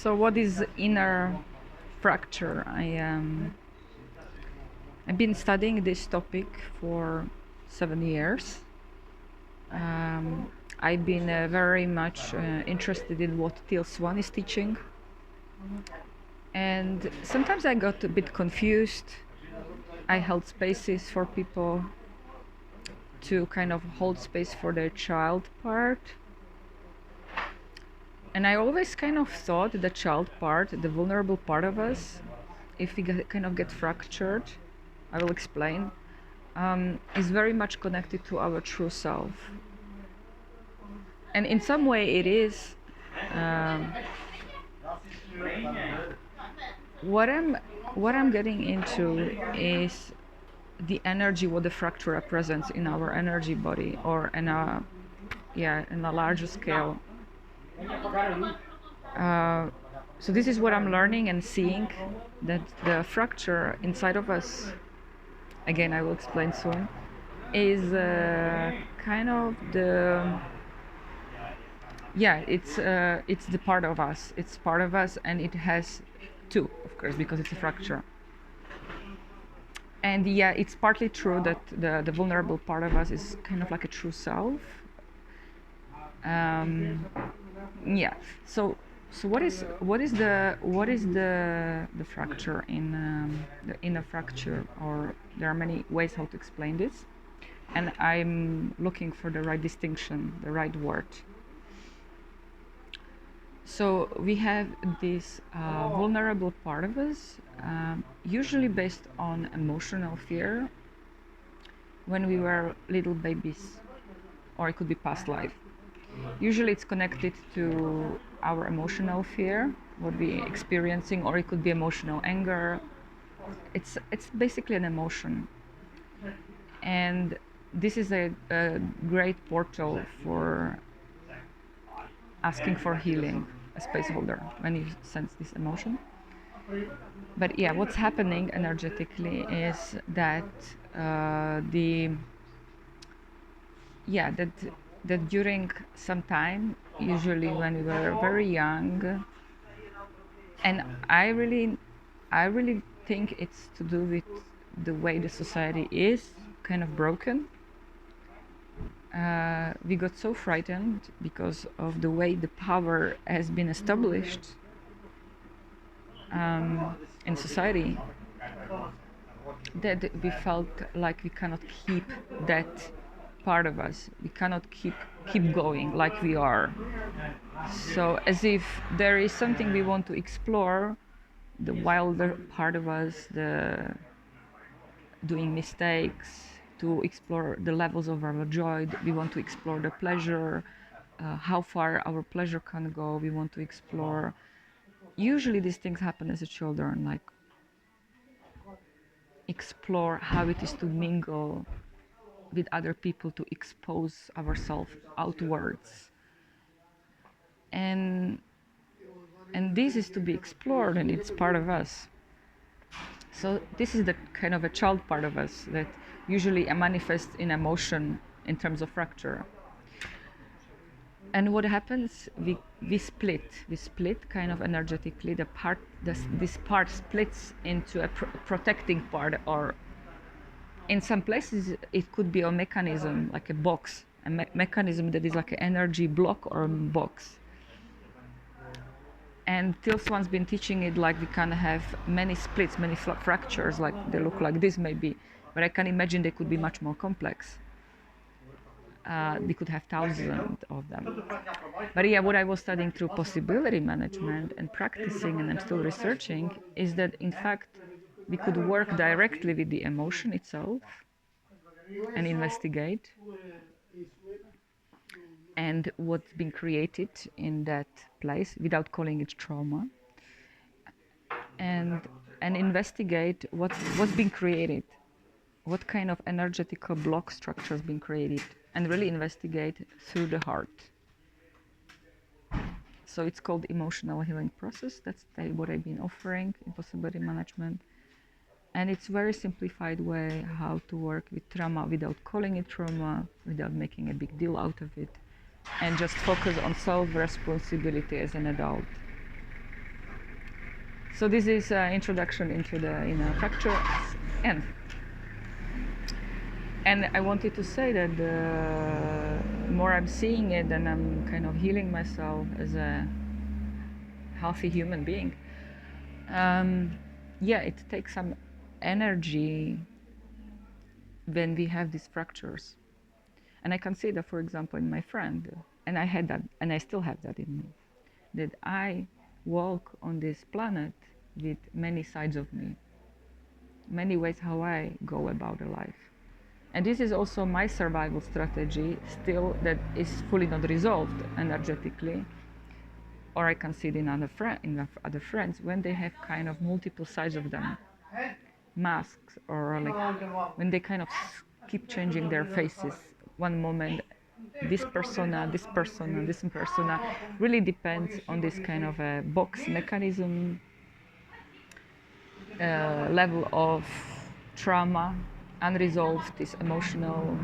So what is inner fracture? I've been studying this topic for 7 years. I've been very much interested in what Teal Swan is teaching. And sometimes I got a bit confused. I held spaces for people to kind of hold space for their child part. And I always kind of thought the child part, the vulnerable part of us, if we kind of get fractured, I will explain, is very much connected to our true self. And in some way it is. Um, what I'm getting into is the energy what the fracture represents in our energy body, or in a larger scale. So this is what I'm learning and seeing, that the fracture inside of us, again I will explain soon, is kind of the it's the part of us. It's part of us, and it has two, of course, because it's a fracture. And it's partly true that the vulnerable part of us is kind of like a true self. So what is the fracture in a fracture? Or there are many ways how to explain this, and I'm looking for the right distinction, the right word. So we have this vulnerable part of us, usually based on emotional fear when we were little babies, or it could be past life. Usually it's connected to our emotional fear, what we're experiencing, or it could be emotional anger. It's basically an emotion. And this is a great portal for asking for healing, a space holder, when you sense this emotion. But what's happening energetically is that that during some time, usually when we were very young, and I really think it's to do with the way the society is kind of broken. We got so frightened because of the way the power has been established in society, that we felt like we cannot keep that part of us. We cannot keep going like we are. So as if there is something we want to explore, the wilder part of us, the doing mistakes, to explore the levels of our joy. We want to explore the pleasure, how far our pleasure can go. We want to explore. Usually these things happen as a children, like explore how it is to mingle with other people, to expose ourselves outwards. And this is to be explored, and it's part of us. So this is the kind of a child part of us that usually manifests in emotion in terms of fracture. And what happens, we split kind of energetically. This part splits into a protecting part, or in some places it could be a mechanism, like a box, a mechanism that is like an energy block or a box. And Teal Swan's been teaching it like we can have many splits, many fractures, like they look like this maybe, but I can imagine they could be much more complex. We could have thousands of them. But what I was studying through possibility management and practicing, and I'm still researching, is that in fact we could work directly with the emotion itself and investigate and what's been created in that place without calling it trauma, and investigate what's been created, what kind of energetical block structure has been created, and really investigate through the heart. So it's called emotional healing process. That's what I've been offering in possibility management. And it's very simplified way how to work with trauma without calling it trauma, without making a big deal out of it, and just focus on self-responsibility as an adult. So this is introduction into the inner fracture, and I wanted to say that the more I'm seeing it, and I'm kind of healing myself as a healthy human being. Yeah, it takes some energy when we have these fractures. And I can see that, for example, in my friend, and I had that, and I still have that in me, that I walk on this planet with many sides of me, many ways how I go about the life. And this is also my survival strategy, still that is fully not resolved energetically. Or I can see it in other friends when they have kind of multiple sides of them, masks, or like when they kind of keep changing their faces. One moment, this persona, this persona, this persona, really depends on this kind of a box mechanism, level of trauma, unresolved, this emotional,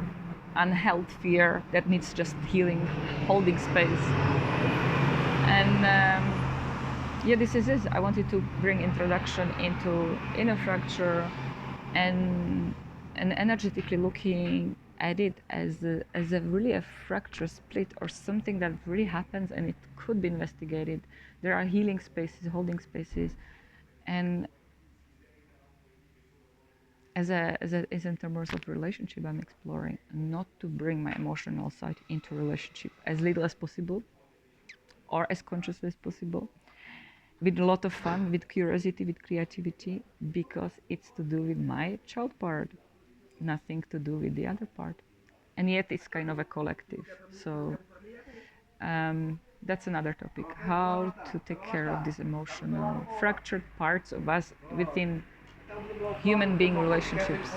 unheld fear that needs just healing, holding space. And yeah, this is it. I wanted to bring introduction into inner fracture and energetically looking at it as a really a fracture split or something that really happens, and it could be investigated. There are healing spaces, holding spaces, and as in terms of relationship, I'm exploring not to bring my emotional side into relationship as little as possible or as consciously as possible, with a lot of fun, with curiosity, with creativity, because it's to do with my child part, nothing to do with the other part. And yet it's kind of a collective. So that's another topic, how to take care of these emotional fractured parts of us within human being relationships.